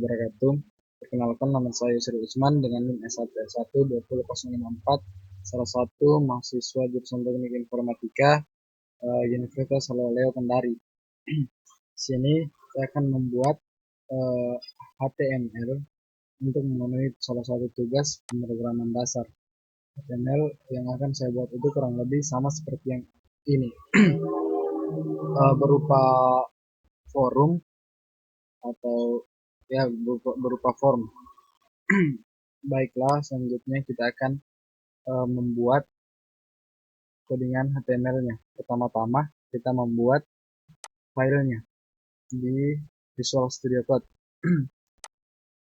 wabarakatuh. Perkenalkan, nama saya Yusri Usman dengan NIM S1S1 20054, salah satu mahasiswa jurusan Teknik Informatika Universitas Haloleo Kendari. Di sini saya akan membuat HTML untuk memenuhi salah satu tugas pemrograman dasar. HTML yang akan saya buat itu kurang lebih sama seperti yang ini, berupa forum atau ya berupa form. Baiklah, selanjutnya kita akan membuat codingan HTML-nya. Pertama-tama kita membuat filenya di Visual Studio Code.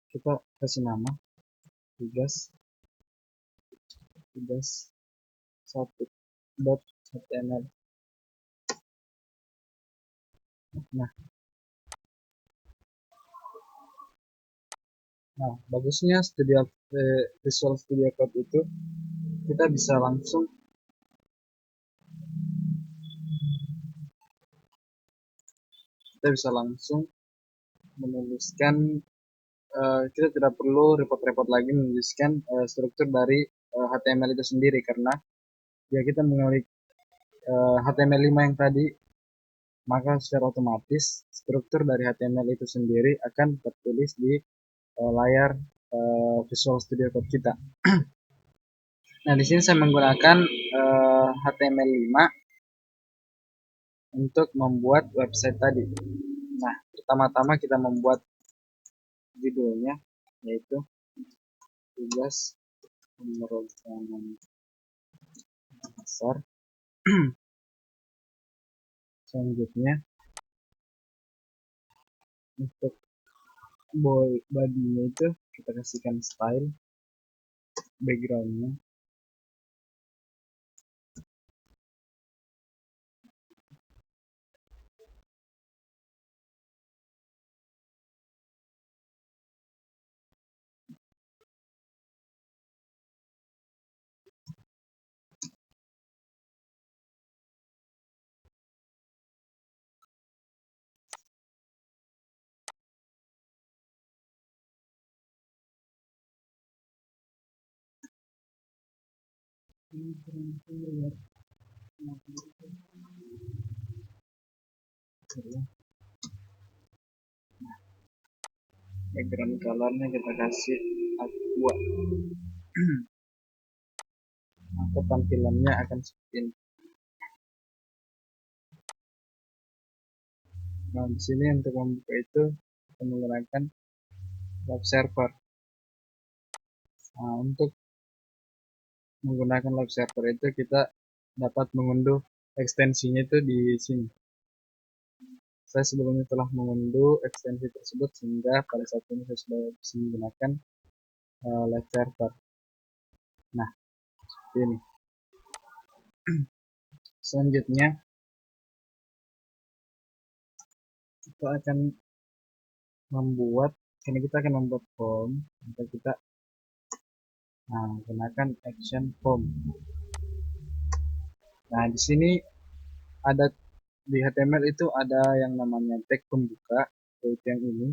Kita kasih nama tugas 1.html. Nah, bagusnya Visual Studio Code itu kita bisa langsung menuliskan, kita tidak perlu repot-repot lagi menuliskan struktur dari HTML itu sendiri, karena ya kita mengulik HTML5 yang tadi, maka secara otomatis struktur dari HTML itu sendiri akan tertulis di layar Visual Studio Code kita. Nah, di sini saya menggunakan HTML5 untuk membuat website tadi. Nah, pertama-tama kita membuat judulnya, yaitu tugas pemrograman dasar. Selanjutnya untuk body-nya itu kita kasihkan style, background-nya background colornya kita kasih aqua. Maka tampilannya akan seperti ini. Nah, di sini untuk membuka itu kita menggunakan web server. Nah, untuk menggunakan web server itu kita dapat mengunduh ekstensinya itu di sini. Saya sebelumnya telah mengunduh ekstensi tersebut sehingga pada saat ini saya sudah bisa menggunakan web server. Nah, seperti ini. Selanjutnya kita akan membuat form. Maka kita gunakan action form. Nah, di sini ada di HTML itu ada yang namanya tag pembuka, yaitu yang ini,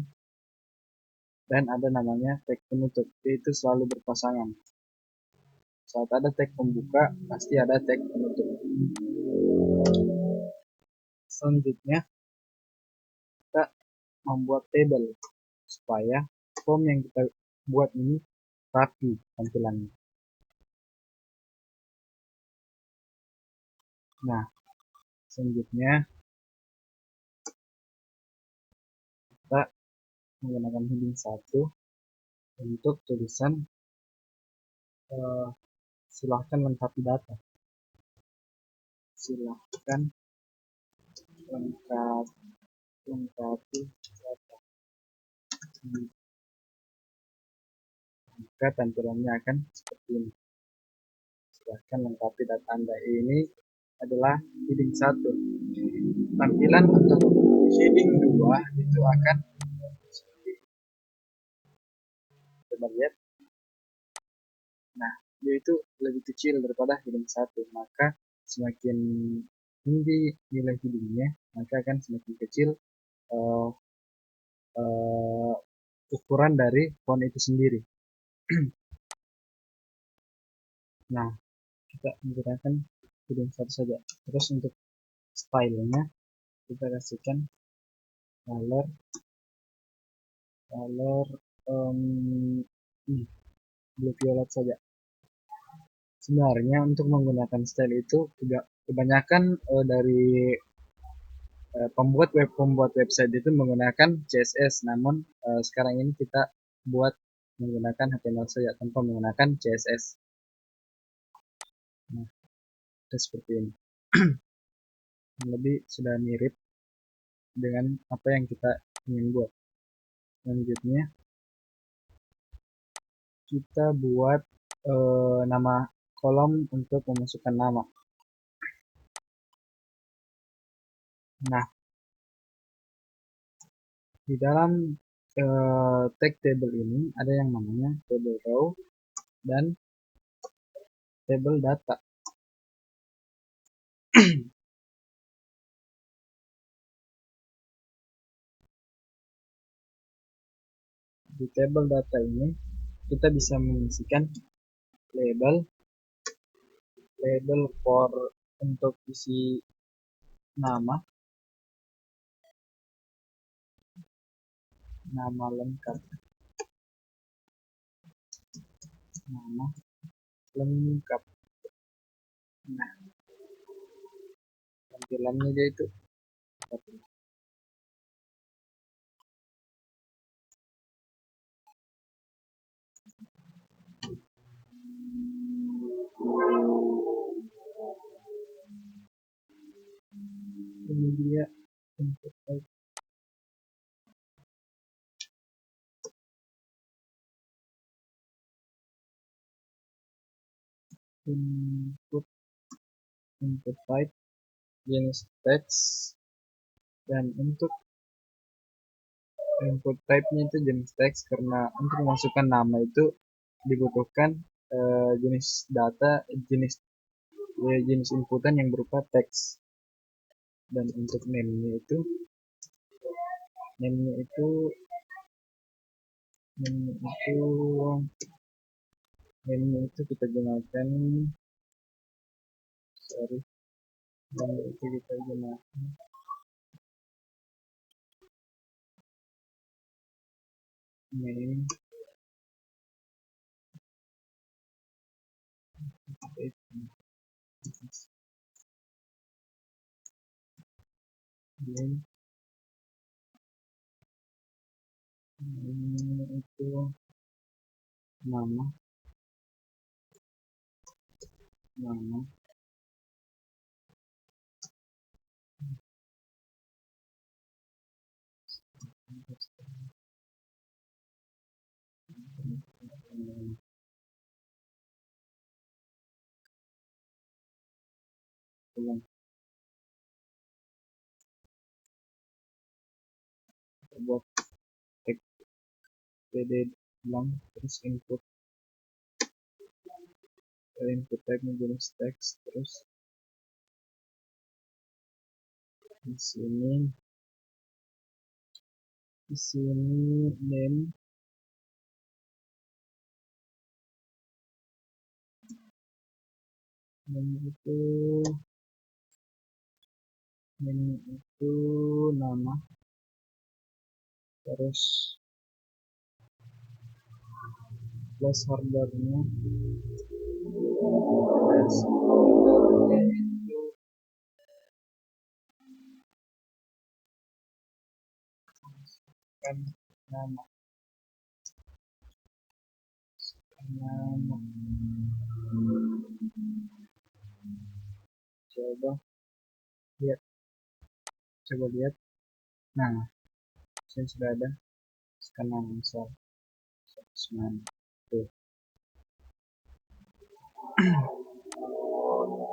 dan ada namanya tag penutup, yaitu selalu berpasangan. Saat ada tag pembuka, pasti ada tag penutup. Selanjutnya kita membuat table supaya form yang kita buat ini rapi tampilannya. Nah, selanjutnya kita menggunakan heading 1 untuk tulisan silahkan lengkapi data. Silahkan lengkapi data. Maka tampilannya akan seperti ini. Silahkan lengkapi data Anda. Ini adalah heading 1. Tampilan untuk heading 2 itu akan seperti ini. Coba lihat. Nah, yaitu lebih kecil daripada heading 1. Maka semakin tinggi nilai headingnya, maka akan semakin kecil ukuran dari font itu sendiri. Nah, kita menggunakan heading 1 saja. Terus untuk stylenya kita kasihkan color blue violet saja. Sebenarnya untuk menggunakan style itu juga kebanyakan dari pembuat website itu menggunakan CSS, namun sekarang ini kita buat menggunakan HTML saja tanpa menggunakan CSS. Nah, itu seperti ini. Lebih sudah mirip dengan apa yang kita ingin buat. Selanjutnya kita buat nama kolom untuk memasukkan nama. Nah, di dalam tag table ini ada yang namanya table row dan table data. Di table data ini kita bisa mengisikan label for untuk isi nama lengkap, nama lengkap. Nah, tampilannya dia itu ini dia input type. Input type jenis teks, dan untuk input type-nya itu jenis teks karena untuk memasukkan nama itu dibutuhkan jenis data jenis inputan yang berupa teks. Dan untuk name-nya itu kita gunakan name itu nama buat teks pd bilang, terus input type jenis teks, terus di sini name itu nama, terus placeholder-nya itu kan nama coba lihat. Nah, saya sudah ada sekarang misal tuh.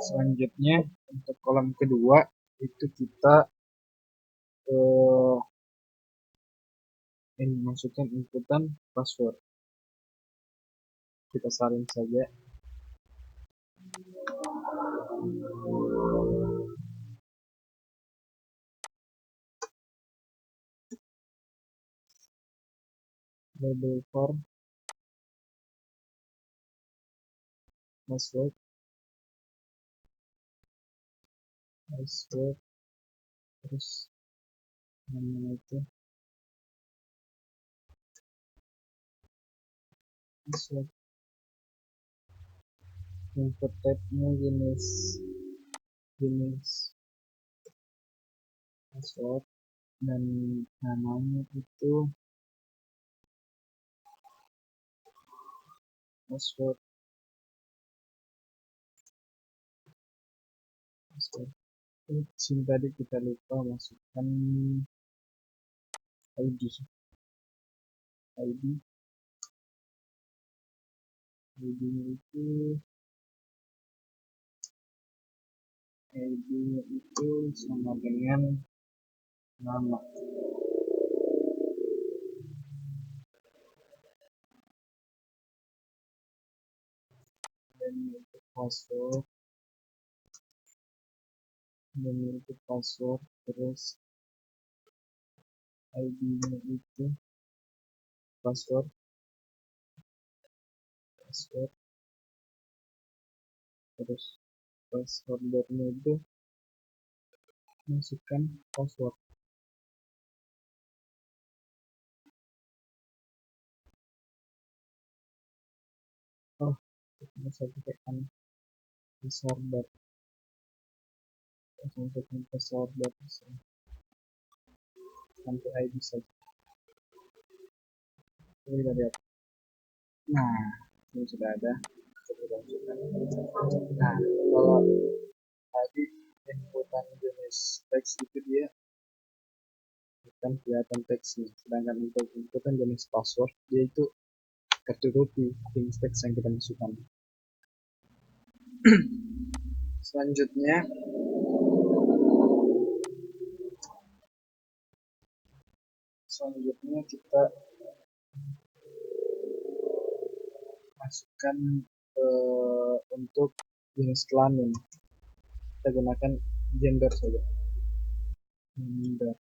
Selanjutnya untuk kolom kedua itu kita masukkan inputan password. Kita salin saja. label for password, terus namanya itu password, input type-nya jenis password, dan namanya itu password. Tadi kita lupa masukkan ID ID ID-nya itu sama dengan nama, dan itu password, terus ID-nya itu password, terus password-nya itu masukkan password. Oh, bisa tekan password, tekan password sampai ID saja. Coba kita lihat. Nah, ini sudah ada. Nah, kalau tadi inputan jenis teks itu dia bukan kelihatan teksnya, sedangkan untuk inputan jenis password dia itu tertutupi jenis teks yang kita masukkan. Selanjutnya kita masukkan untuk jenis kelamin, kita gunakan gender saja, gender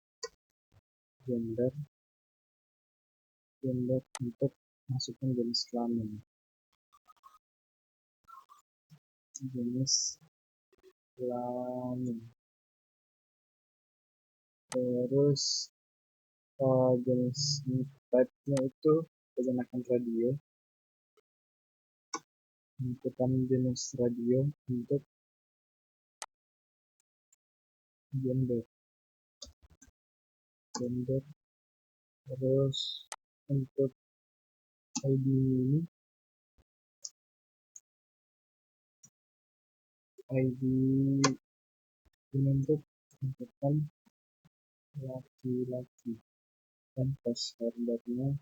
untuk masukkan jenis kelamin, terus jenis type-nya itu kita gunakan radio, inputan jenis radio untuk gender, terus untuk ID ini untuk inputan laki-laki, dan passwordnya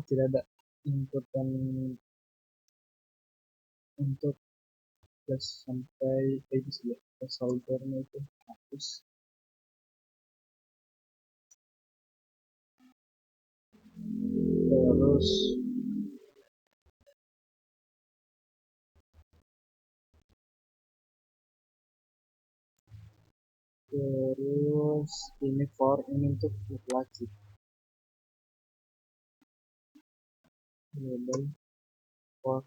tidak ada inputan untuk plus sampai ID saja, passwordnya itu hapus. Terus ini untuk laki-laki, label for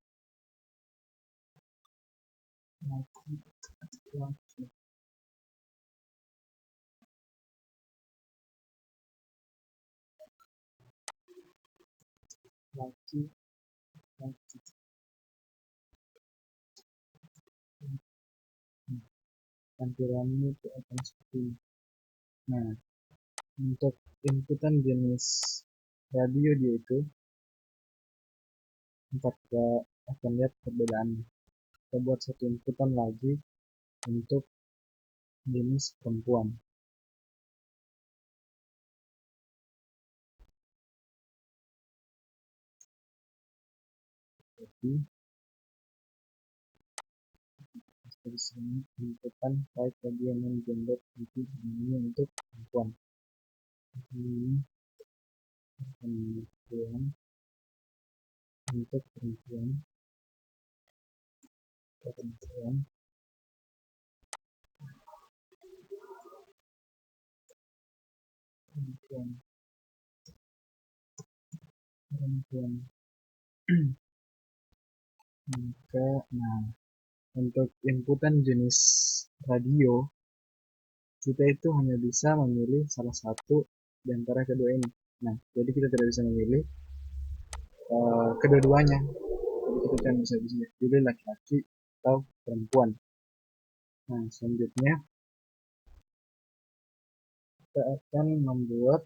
laki-laki, tampilannya itu akan seperti ini. Nah, untuk inputan jenis radio dia itu kita akan lihat perbedaannya. Kita buat satu inputan lagi untuk jenis perempuan. Jadi dari sini inputan type radio dan gender itu ini untuk perempuan. Ini untuk perempuan, perempuan. Maka, nah, untuk inputan jenis radio, kita itu hanya bisa memilih salah satu di antara kedua ini. Nah, jadi kita tidak bisa memilih kedua-duanya. Jadi kita cuma bisa pilih laki-laki atau perempuan. Nah, selanjutnya kita akan membuat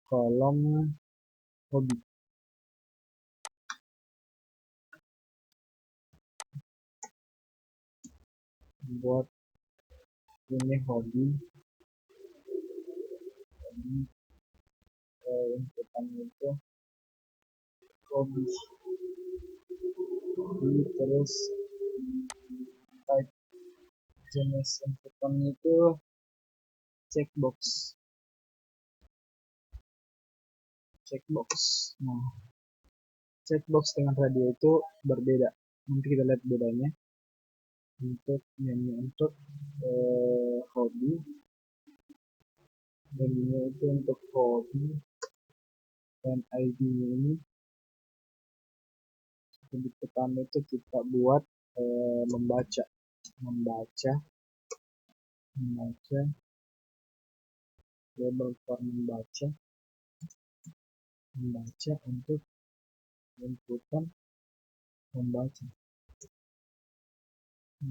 kolom hobi. Buat ini hobi, inputan itu hobi, terus type jenis inputan itu checkbox. Nah, checkbox dengan radio itu berbeda. Nanti kita lihat bedanya. Untuk hobi, dan ini itu untuk hobi, dan ID-nya ini di pertama itu kita buat membaca label for membaca untuk inputan membaca. Nah,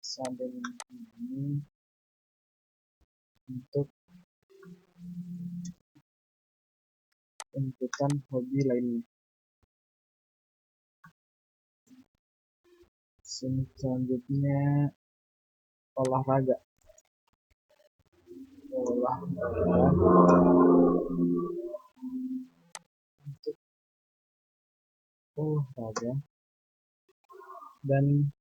sampai ini untuk inputan hobi lainnya. Selanjutnya olahraga. Untuk olahraga dan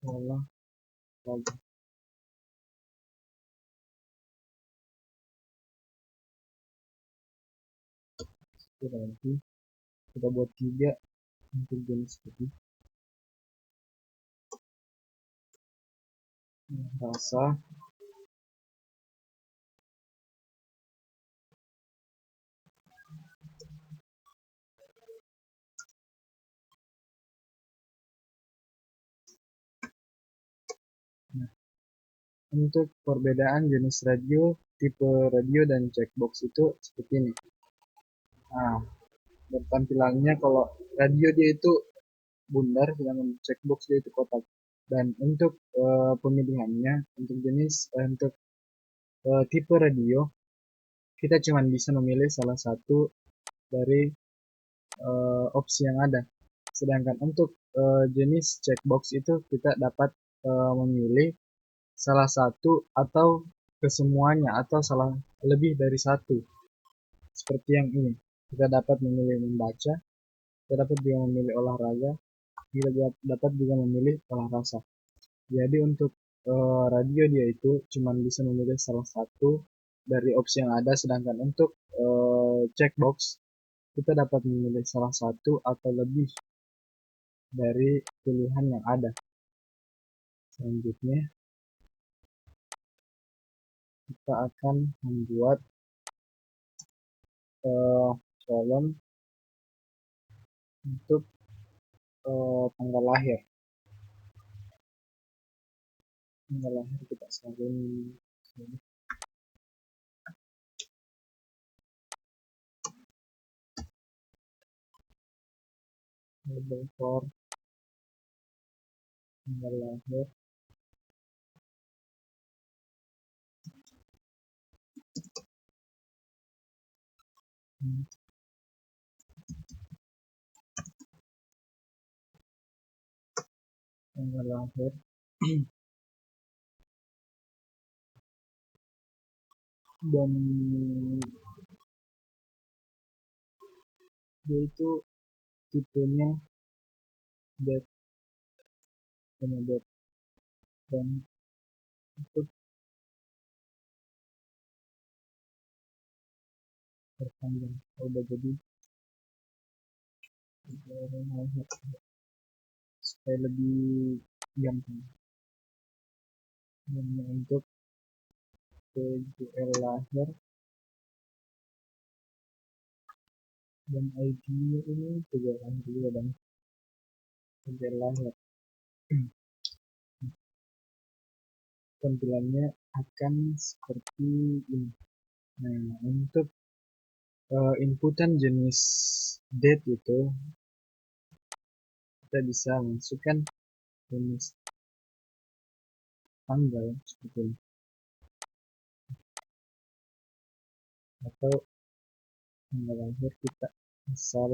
olahraga. Nanti kita buat 3 untuk jenis hobi. Rasa, nah, untuk perbedaan jenis radio, tipe radio dan checkbox itu seperti ini. Nah, tampilannya kalau radio dia itu bundar, sedangkan checkbox dia itu kotak. Dan untuk pemilihannya, untuk jenis untuk tipe radio, kita cuma bisa memilih salah satu dari opsi yang ada. Sedangkan untuk jenis checkbox itu kita dapat memilih salah satu atau kesemuanya atau salah lebih dari satu. Seperti yang ini, kita dapat memilih membaca, kita dapat juga memilih olahraga, kita dapat juga memilih olah rasa. Jadi untuk radio dia itu cuma bisa memilih salah satu dari opsi yang ada, sedangkan untuk checkbox kita dapat memilih salah satu atau lebih dari pilihan yang ada. Selanjutnya kita akan membuat kolom untuk tanggal lahir. Kita salin label for tanggal lahir. Tanggal lahir dan dia itu tipenya date. kemudian dan untuk perpanjang udah jadi supaya lebih gampang. Dan untuk PGL lahir dan ID ini juga lahir juga dan PGL lahir tampilannya akan seperti ini. Nah, untuk inputan jenis date itu kita bisa masukkan jenis tanggal seperti ini, atau tanggal lahir kita misal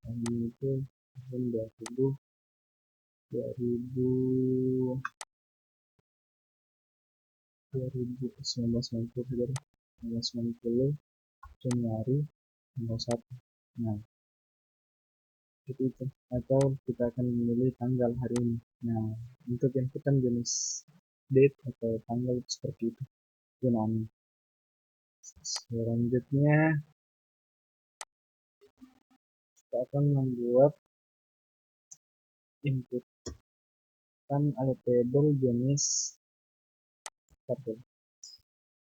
kali itu tahun 1990 Januari tanggal 1. Nah, seperti itu. Atau kita akan memilih tanggal hari ini. Nah, untuk inputan jenis date atau tanggal seperti itu gunaannya. Selanjutnya kita akan membuat input kan ada table jenis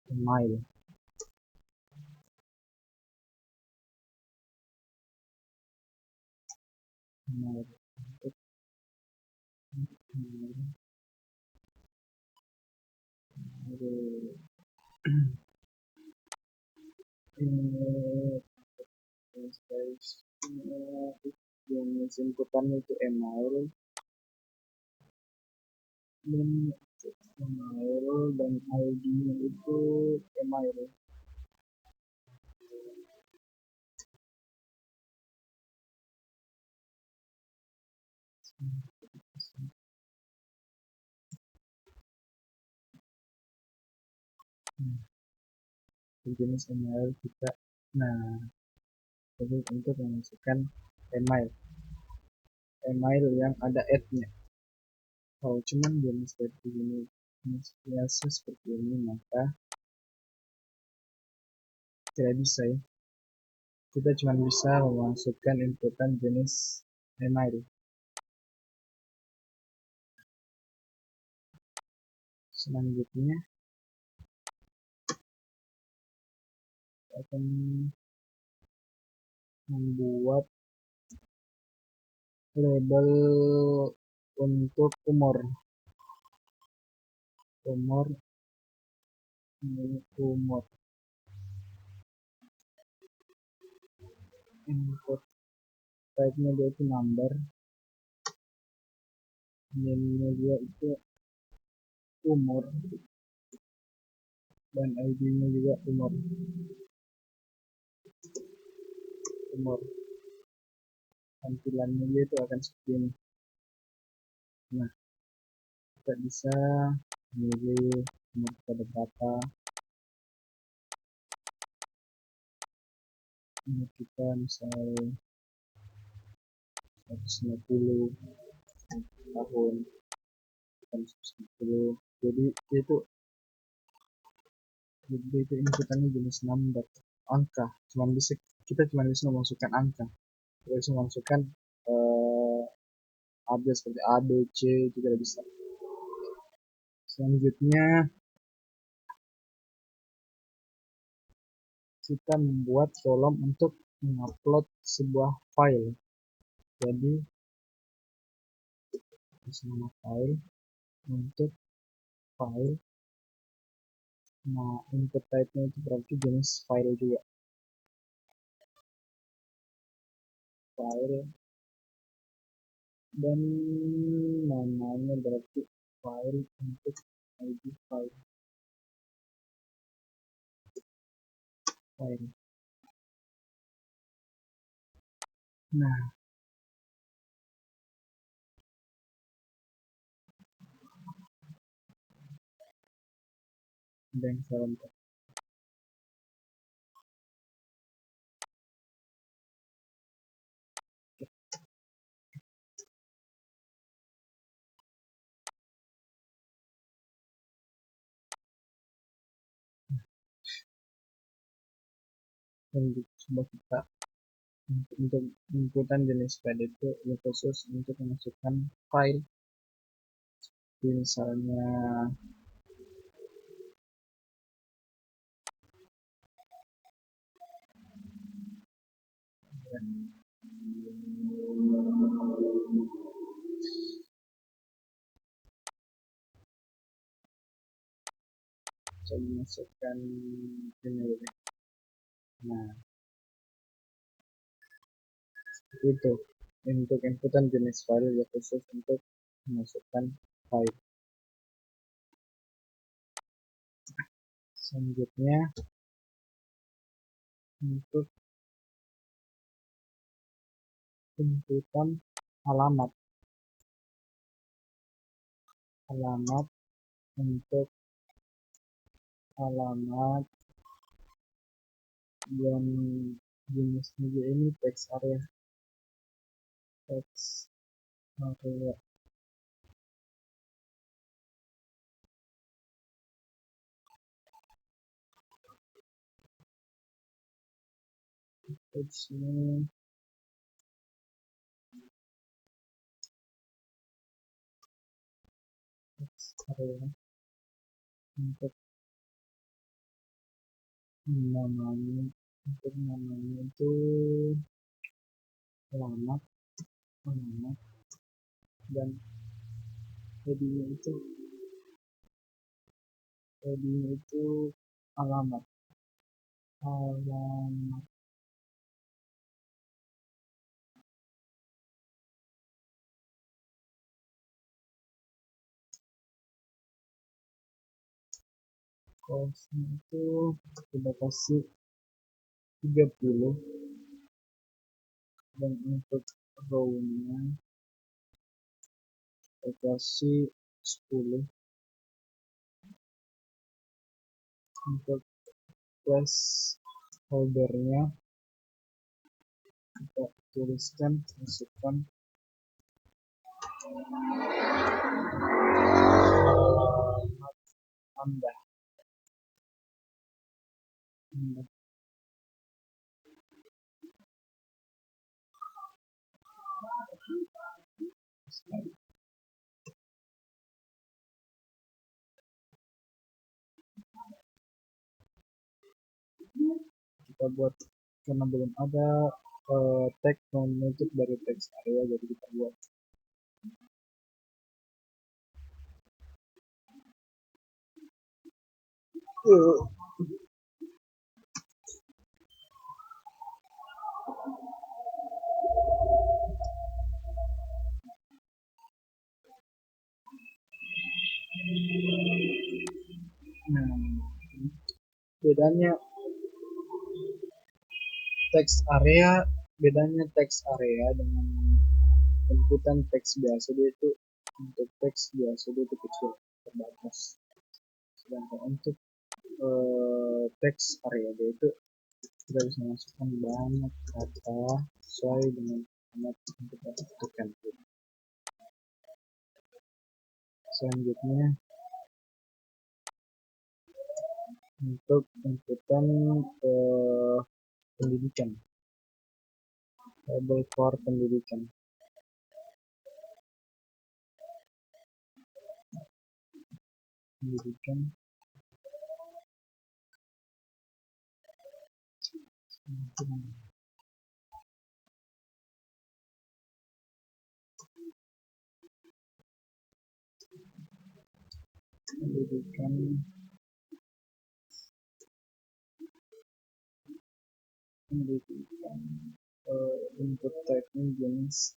email. Email untuk jenis inputannya itu email dan ID-nya itu email. Jenis email kita. Nah, jadi untuk memasukkan email yang ada ad-nya. Kalau cuman jenis seperti ini, biasa seperti ini, maka tidak bisa ya. Kita cuma bisa memasukkan inputan jenis email. Selanjutnya akan membuat label untuk umur input type-nya dia itu number, name-nya dia itu umur, dan ID-nya juga umur. Tampilannya dia itu akan seperti ini. Nah, kita bisa memilih umur pada berapa, umur kita misalnya 150 tahun, 150. Jadi itu inputannya jenis number, angka. Kita cuma bisa memasukkan angka. Kita bisa memasukkan ada seperti A, B, C juga bisa. Selanjutnya kita membuat kolom untuk mengupload sebuah file. Jadi nama file untuk file. Nah, input type-nya itu berarti jenis file juga. File dan namanya berarti file untuk ID file. Nah, ada yang salah. dan coba kita untuk inputan jenis file itu ya khusus untuk memasukkan file. Jadi misalnya saya masukkan ini dulu. Nah, itu untuk inputan jenis file ya khusus untuk memasukkan file. Selanjutnya untuk inputan alamat untuk alamat yang jenisnya ini text area text ini text area untuk namanya itu alamat dan headingnya itu alamat costnya itu kita kasih 30 dan untuk row-nya kita kasih 10. Untuk placeholder-nya kita tuliskan, masukkan tambah. Kita buat karena belum ada tag menutup dari text area, jadi kita buat nah, bedanya text area dengan inputan teks biasa, dia itu untuk teks biasa dia itu kecil, terbatas, sedangkan untuk teks area dia itu kita bisa masukkan banyak kata sesuai dengan format yang kita butuhkan. Selanjutnya untuk inputan pendidikan, label for pendidikan. Pendidikan input type-nya jenis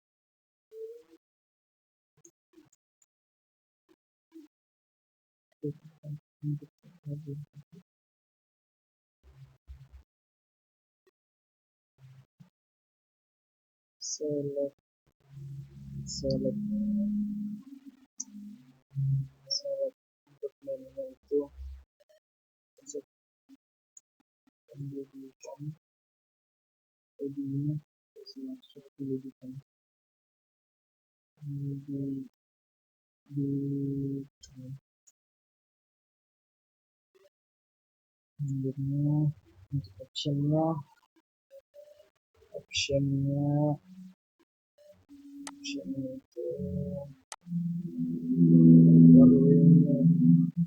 select untuk menu itu untuk pendidikan, ID-nya masuk pendidikan di untuk action-nya optionnya itu itu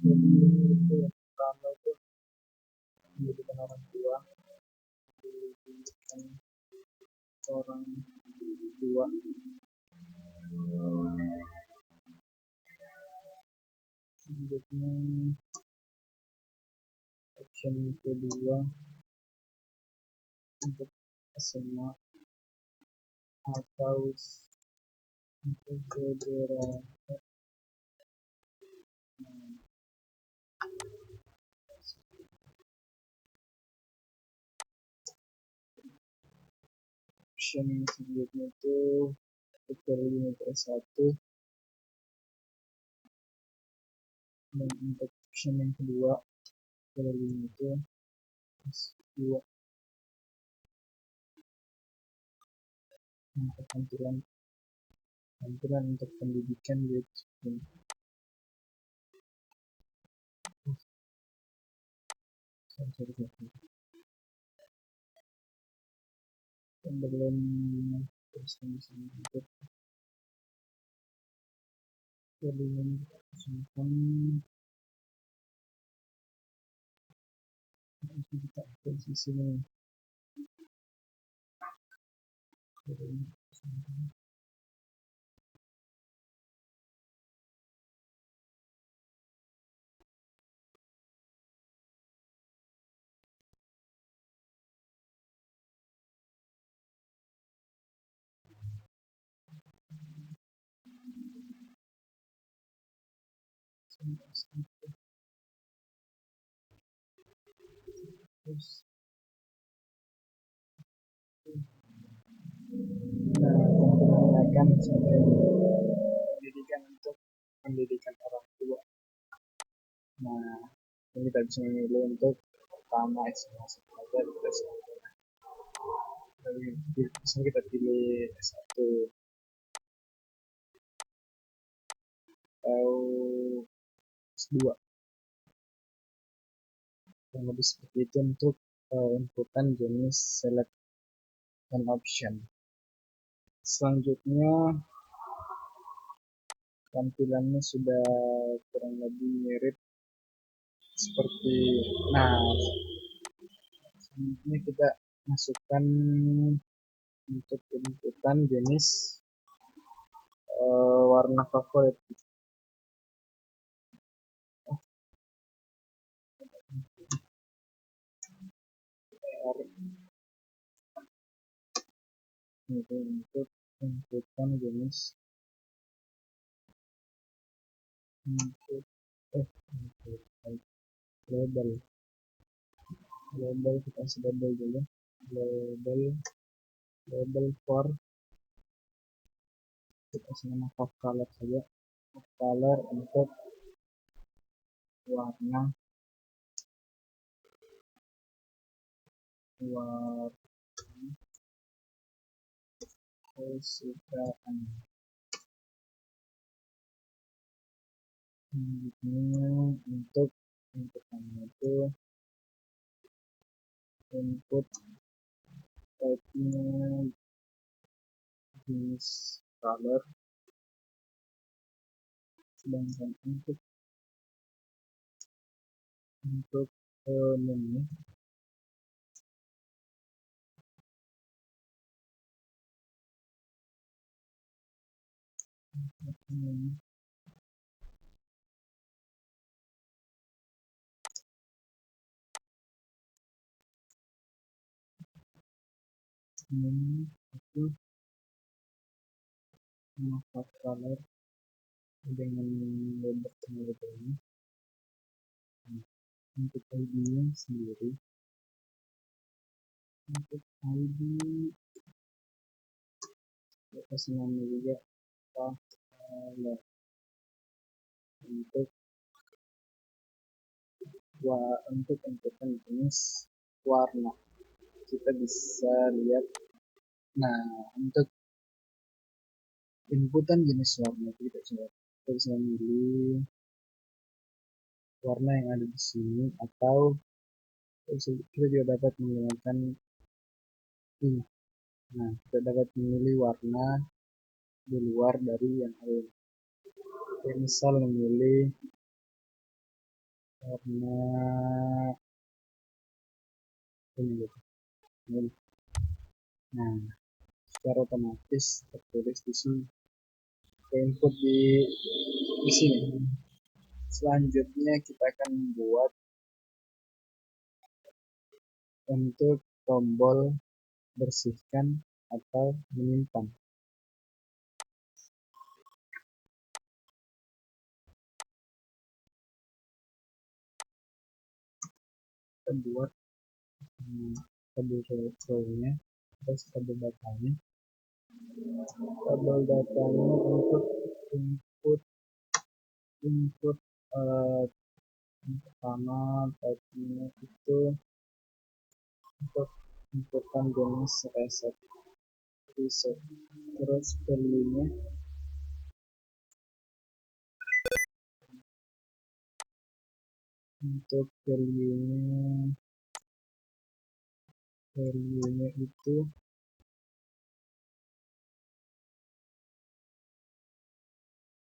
yang pertama itu pendidikan orang tua, pendidikan orang tua. Selanjutnya option kedua untuk SMA atau untuk beberapa option selanjutnya itu untuk S1 dan untuk option yang kedua itu S2 untuk tampilan untuk pendidikan gitu. Sebelum terus untuk sebelum simpan kita posisinya terus menggunakan pendidikan untuk pendidikan orang tua. Nah, ini kita bisa memilih untuk pertama SMA saja kita misalnya kita pilih S1 atau S2 yang lebih seperti itu untuk inputan jenis select and option. Selanjutnya tampilannya sudah kurang lebih mirip seperti selanjutnya kita masukkan untuk inputan jenis warna favorit. Itu untuk inputan jenis input label kita kasih label dulu, label for kita kasih nama color saja, color untuk warna kesukaan. Untuk inputannya itu input type-nya jenis color, sedangkan untuk menu itu maka color dengan label ini. Untuk ID-nya sendiri, untuk ID kita kasih nama juga color. Untuk inputan jenis warna kita bisa lihat. Nah, untuk inputan jenis warna kita bisa memilih warna yang ada di sini, atau kita juga dapat menggunakan ini Nah, kita dapat memilih warna di luar dari yang lain. Oke, misal memilih warna ini gitu. Nah, secara otomatis tertulis di sini. Input di sini. Selanjutnya kita akan membuat untuk tombol bersihkan atau menyimpan. Kita buat tabel row-nya, terus tabel datanya. Tabel datanya untuk input yang pertama tadinya itu untuk inputan jenis reset. Terus value-nya untuk value-nya itu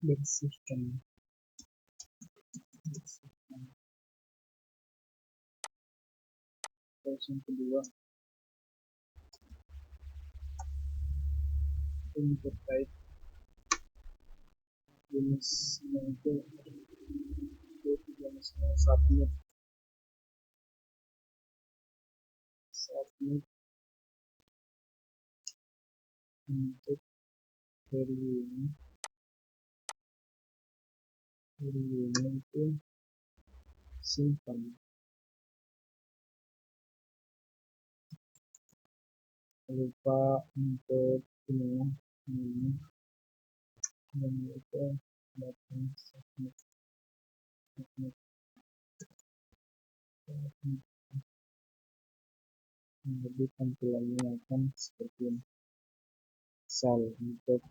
bersihkan. Terus yang kedua input type jenisnya itu jenisnya submit untuk value-nya itu simpan. Lupa untuk ini dan itu datang submit. Jadi tampilannya akan seperti ini. Misal untuk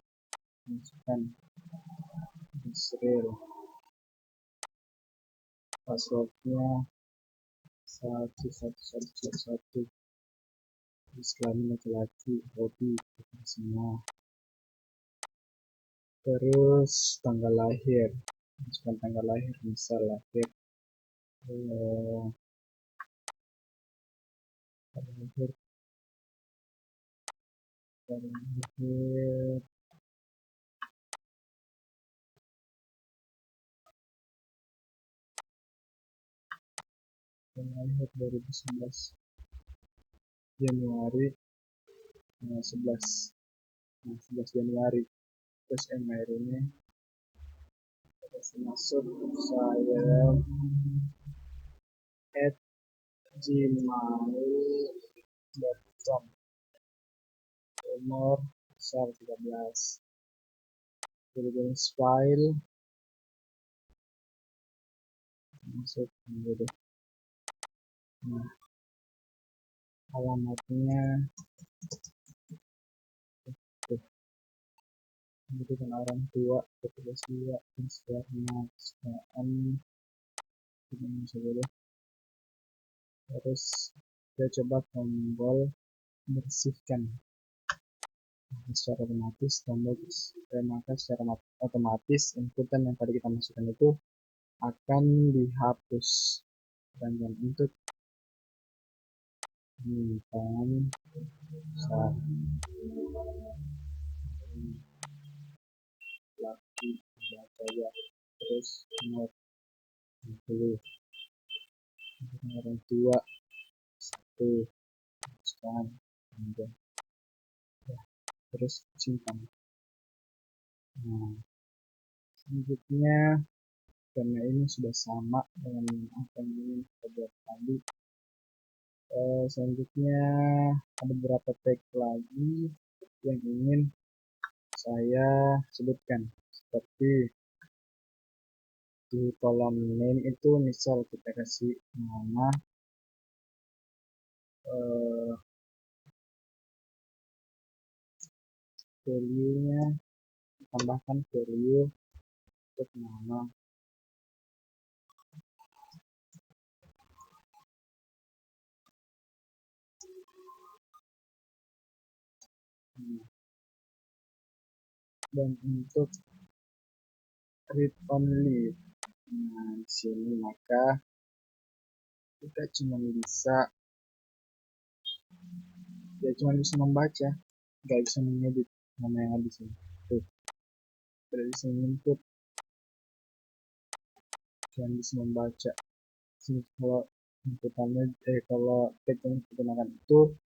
masukkan Israel, passwordnya 111111, terus kelamin laki-laki, hobi semua, terus tanggal lahir, masukkan tanggal lahir, misal lahir lahir lahir 2011 Januari 11 Januari. Terus emailnya terus masuk saya @gmail.com, umur 13, jenis file masuk gitu. Nah, alamatnya itu kan orang tua, terus juga Instagram, terus kita coba tombol bersihkan. Secara otomatis inputan yang tadi kita masukkan itu akan dihapus. Dan untuk menyimpan laki saya, terus nomor 20 orang tua 1 sekarang, terus simpan. Nah, selanjutnya karena ini sudah sama dengan apa yang ingin kita buat tadi, selanjutnya ada beberapa tag lagi yang ingin saya sebutkan, seperti di kolom name itu misal kita kasih nama value-nya, tambahkan value untuk nama, Dan untuk read only, nah di sini maka kita cuma bisa membaca, nggak bisa mengedit nama yang ada di sini. Tuh, tidak bisa input, cuma bisa membaca. Sini kalau inputannya, kalau tag yang digunakan itu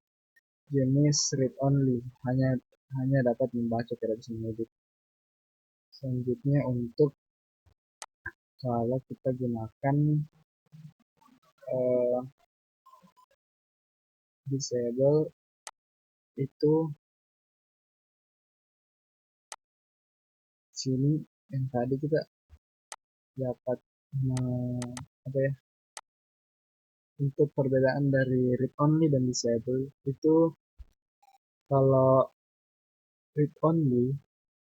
jenis read only, hanya dapat membaca, tidak bisa mengedit. Selanjutnya untuk kalau kita gunakan disable itu sini yang tadi kita dapat apa ya, untuk perbedaan dari read only dan disable itu, kalau read only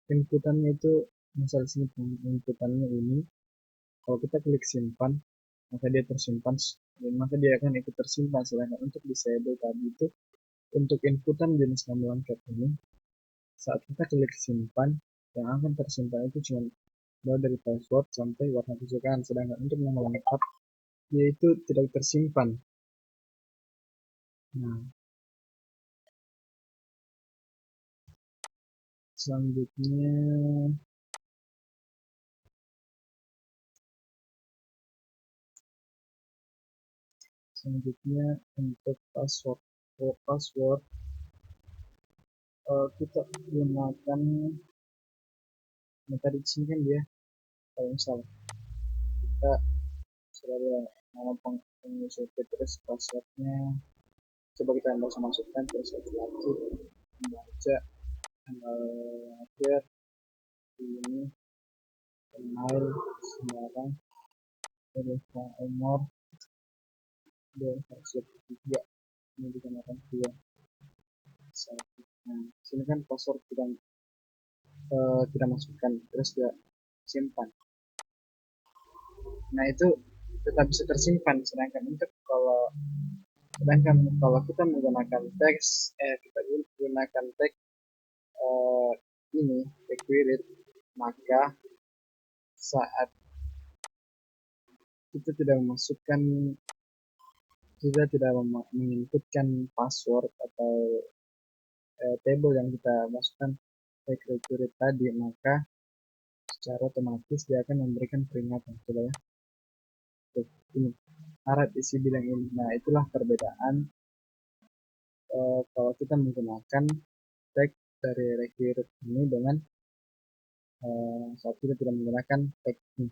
inputannya itu misal sini inputannya ini, kalau kita klik simpan maka dia tersimpan dan maka dia akan ikut tersimpan. Sedangkan untuk disable tadi itu, untuk inputan jenis nama lengkap ini, saat kita klik simpan yang akan tersimpan itu cuma mulai dari password sampai warna kesukaan. Sedangkan untuk nama lengkap dia itu tidak tersimpan. Nah, selanjutnya untuk password kita gunakan metode di sini kan dia, kalau misal kita sudah ada nama pengisi terus passwordnya, coba kita langsung masukkan terus lagi membaca tanggal lahir ini, email sembarang, terus umur dan password juga ini digunakan dua. Nah, sini kan password kita masukkan terus dia simpan. Nah itu tetap bisa tersimpan. Sedangkan kalau kita menggunakan teks, kita gunakan teks ini accurate, maka saat kita tidak menginputkan password atau table yang kita masukkan tag accurate tadi, maka secara otomatis dia akan memberikan peringatan. Coba ya, tuh, ini harap isi bilang ini. Nah itulah perbedaan kalau kita menggunakan tag dari accurate ini dengan saat kita tidak menggunakan tag ini.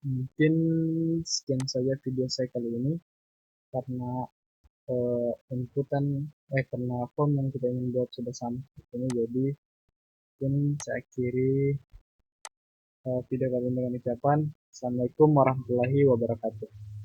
Mungkin sekian saja video saya kali ini, karena karena form yang kita ingin buat sudah sama ini, jadi mungkin saya akhiri video kali ini dengan ucapan Assalamualaikum warahmatullahi wabarakatuh.